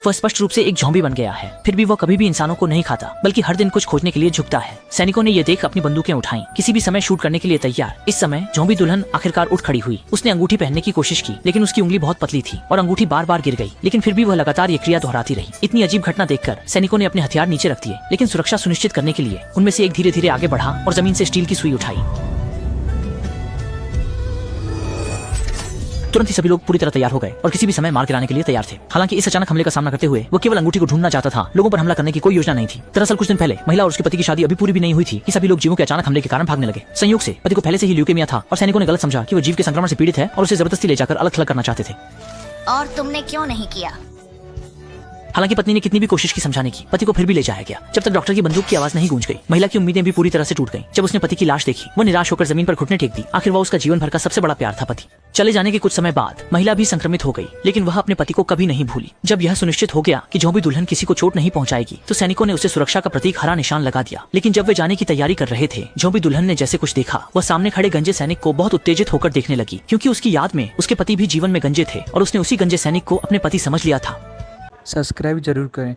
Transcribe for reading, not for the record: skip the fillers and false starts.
वह स्पष्ट रूप से एक ज़ॉम्बी बन गया है। फिर भी वह कभी भी इंसानों को नहीं खाता, बल्कि हर दिन कुछ खोजने के लिए झुकता है। सैनिकों ने यह देख अपनी बंदूकें उठाई, किसी भी समय शूट करने के लिए तैयार। इस समय ज़ॉम्बी दुल्हन आखिरकार उठ खड़ी हुई। उसने अंगूठी पहनने की कोशिश की, लेकिन उसकी उंगली बहुत पतली थी और अंगूठी बार बार गिर गई। लेकिन फिर भी वह लगातार ये क्रिया दोहराती रही। इतनी अजीब घटना देखकर सैनिकों ने अपने हथियार नीचे रख दिए, लेकिन सुरक्षा सुनिश्चित करने के लिए उनमें से एक धीरे धीरे आगे बढ़ा और जमीन से स्टील की सुई उठाई। तुरंत ही सभी लोग पूरी तरह तैयार हो गए और किसी भी समय मार गिराने के लिए तैयार थे। हालांकि इस अचानक हमले का सामना करते हुए वो केवल अंगूठी को ढूंढना चाहता था, लोगों पर हमला करने की कोई योजना नहीं थी। दरअसल कुछ दिन पहले महिला और उसके पति की शादी अभी पूरी भी नहीं हुई थी कि सभी लोग जीवों के अचानक हमले के कारण भागने लगे। संयोग से पति को पहले से ही ल्यूकेमिया था और सैनिकों ने गलत समझा कि वो जीव के संक्रमण से पीड़ित है और उसे जबरदस्ती ले जाकर अलग थलग करना चाहते थे। और तुमने क्यों नहीं किया? हालांकि पत्नी ने कितनी भी कोशिश की समझाने की, पति को फिर भी ले जाया गया, जब तक डॉक्टर की बंदूक की आवाज नहीं गूंज गई। महिला की उम्मीदें भी पूरी तरह से टूट गईं। जब उसने पति की लाश देखी, वो निराश होकर जमीन पर घुटने टेक दी। आखिर वह उसका जीवन भर का सबसे बड़ा प्यार था, पति। चले जाने के कुछ समय बाद महिला भी संक्रमित हो गई, लेकिन वह अपने पति को कभी नहीं भूली। जब यह सुनिश्चित हो गया कि ज़ॉम्बी दुल्हन किसी को चोट नहीं पहुंचाएगी, तो सैनिकों ने उसे सुरक्षा का प्रतीक हरा निशान लगा दिया। लेकिन जब वे जाने की तैयारी कर रहे थे, ज़ॉम्बी दुल्हन ने जैसे कुछ देखा, वह सामने खड़े गंजे सैनिक को बहुत उत्तेजित होकर देखने लगी, क्योंकि उसकी याद में उसके पति भी जीवन में गंजे थे और उसने उसी गंजे सैनिक को अपने पति समझ लिया था। सब्सक्राइब जरूर करें।